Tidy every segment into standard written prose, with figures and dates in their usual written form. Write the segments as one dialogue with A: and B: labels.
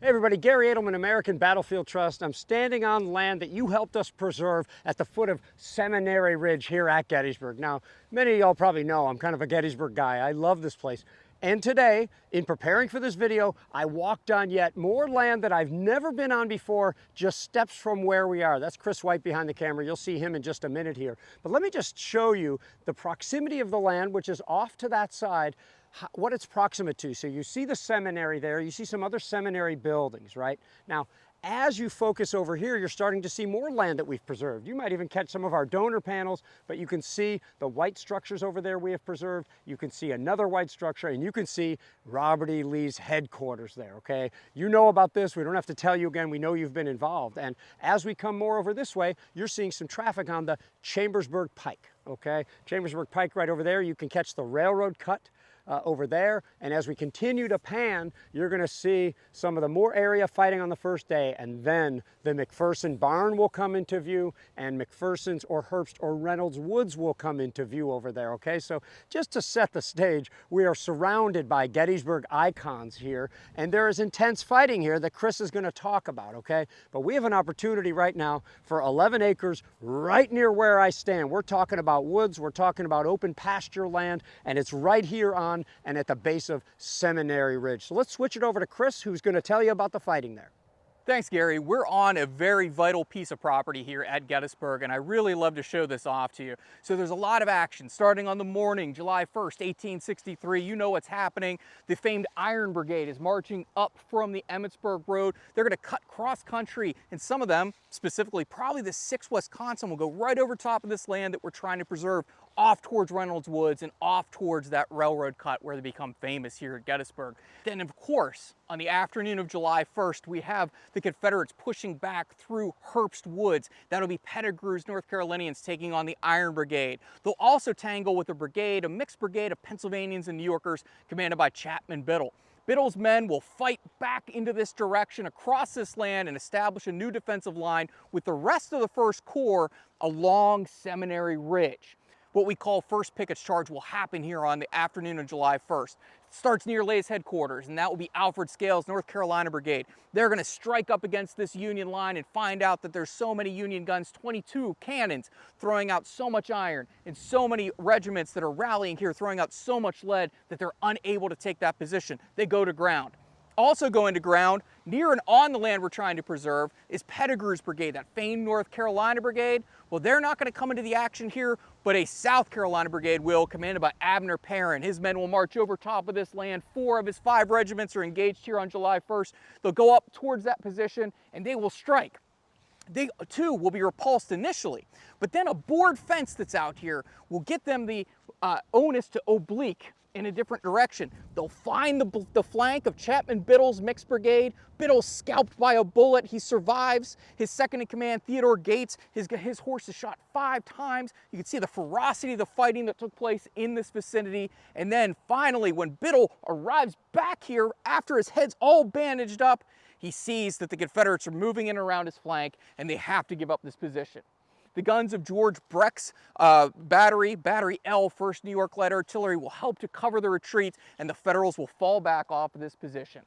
A: Hey everybody, Gary Edelman, American Battlefield Trust. I'm standing on land that you helped us preserve at the foot of Seminary Ridge here at Gettysburg. Now, many of y'all probably know I'm kind of a Gettysburg guy. I love this place. And today, in preparing for this video, I walked on yet more land that I've never been on before, just steps from where we are. That's Chris White behind the camera. You'll see him in just a minute here. But let me just show you the proximity of the land, which is off to that side, what it's proximate to. So you see the seminary there, you see some other seminary buildings, right? Now, as you focus over here, you're starting to see more land that we've preserved. You might even catch some of our donor panels, but you can see the white structures over there we have preserved. You can see another white structure, and you can see Robert E. Lee's headquarters there, okay? You know about this. We don't have to tell you again. We know you've been involved. And as we come more over this way, you're seeing some traffic on the Chambersburg Pike, okay? Chambersburg Pike right over there. You can catch the railroad cut over there, and as we continue to pan, you're going to see some of the more area fighting on the first day, and then the McPherson barn will come into view, and McPherson's or Herbst or Reynolds Woods will come into view over there, okay? So just to set the stage, we are surrounded by Gettysburg icons here, and there is intense fighting here that Chris is going to talk about, okay? But we have an opportunity right now for 11 acres right near where I stand. We're talking about woods, we're talking about open pasture land, and it's right here on and at the base of Seminary Ridge. So let's switch it over to Chris, who's going to tell you about the fighting there.
B: Thanks, Gary. We're on a very vital piece of property here at Gettysburg, and I really love to show this off to you. So there's a lot of action starting on the morning, July 1st, 1863. You know what's happening. The famed Iron Brigade is marching up from the Emmitsburg Road. They're going to cut cross country, and some of them, specifically probably the 6th Wisconsin, will go right over top of this land that we're trying to preserve, off towards Reynolds Woods and off towards that railroad cut where they become famous here at Gettysburg. Then, of course, on the afternoon of July 1st, we have the Confederates pushing back through Herbst Woods. That'll be Pettigrew's North Carolinians taking on the Iron Brigade. They'll also tangle with a brigade, a mixed brigade of Pennsylvanians and New Yorkers commanded by Chapman Biddle. Biddle's men will fight back into this direction across this land and establish a new defensive line with the rest of the First Corps along Seminary Ridge. What we call First Pickett's Charge will happen here on the afternoon of July 1st. It starts near Lay's headquarters, and that will be Alfred Scales' North Carolina Brigade. They're going to strike up against this Union line and find out that there's so many Union guns, 22 cannons, throwing out so much iron, and so many regiments that are rallying here, throwing out so much lead that they're unable to take that position. They go to ground. Also going to ground, near and on the land we're trying to preserve, is Pettigrew's Brigade, that famed North Carolina Brigade. Well, they're not going to come into the action here, but a South Carolina Brigade will, commanded by Abner Perrin. His men will march over top of this land. 4 of his 5 regiments are engaged here on July 1st. They'll go up towards that position, and they will strike. They, too, will be repulsed initially, but then a board fence that's out here will get them the onus to oblique in a different direction. They'll find the flank of Chapman Biddle's mixed brigade. Biddle's scalped by a bullet. He survives. His second in command, Theodore Gates, his horse is shot 5 times. You can see the ferocity of the fighting that took place in this vicinity. And then finally, when Biddle arrives back here after his head's all bandaged up, he sees that the Confederates are moving in around his flank, and they have to give up this position. The guns of George Breck's Battery L, 1st New York Light Artillery, will help to cover the retreat, and the Federals will fall back off of this position.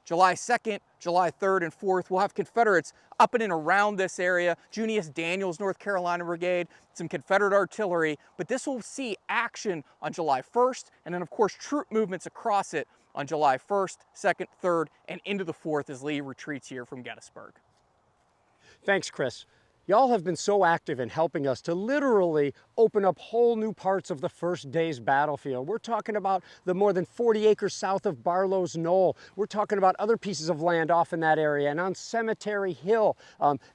B: July 2nd, July 3rd, and 4th, we'll have Confederates up and in around this area. Junius Daniels, North Carolina Brigade, some Confederate artillery, but this will see action on July 1st, and then, of course, troop movements across it on July 1st, 2nd, 3rd, and into the 4th as Lee retreats here from Gettysburg.
A: Thanks, Chris. Y'all have been so active in helping us to literally open up whole new parts of the first day's battlefield. We're talking about the more than 40 acres south of Barlow's Knoll. We're talking about other pieces of land off in that area and on Cemetery Hill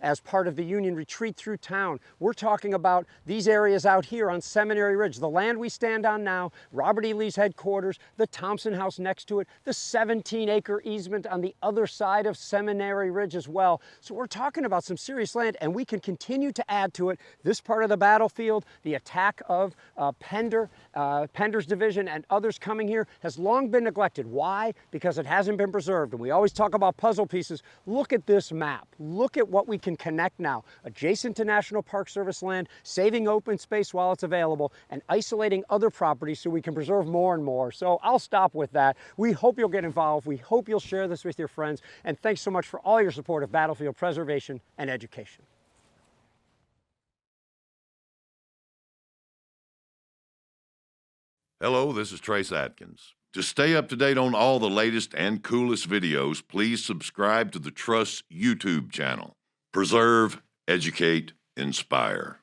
A: as part of the Union retreat through town. We're talking about these areas out here on Seminary Ridge, the land we stand on now, Robert E. Lee's headquarters, the Thompson House next to it, the 17-acre easement on the other side of Seminary Ridge as well. So we're talking about some serious land, and we can can continue to add to it. This part of the battlefield, the attack of Pender's division and others coming here has long been neglected. Why? Because it hasn't been preserved. And we always talk about puzzle pieces. Look at this map. Look at what we can connect now. Adjacent to National Park Service land, saving open space while it's available, and isolating other properties so we can preserve more and more. So I'll stop with that. We hope you'll get involved. We hope you'll share this with your friends. And thanks so much for all your support of battlefield preservation and education.
C: Hello, this is Trace Atkins. To stay up to date on all the latest and coolest videos, please subscribe to the Trust YouTube channel. Preserve, educate, inspire.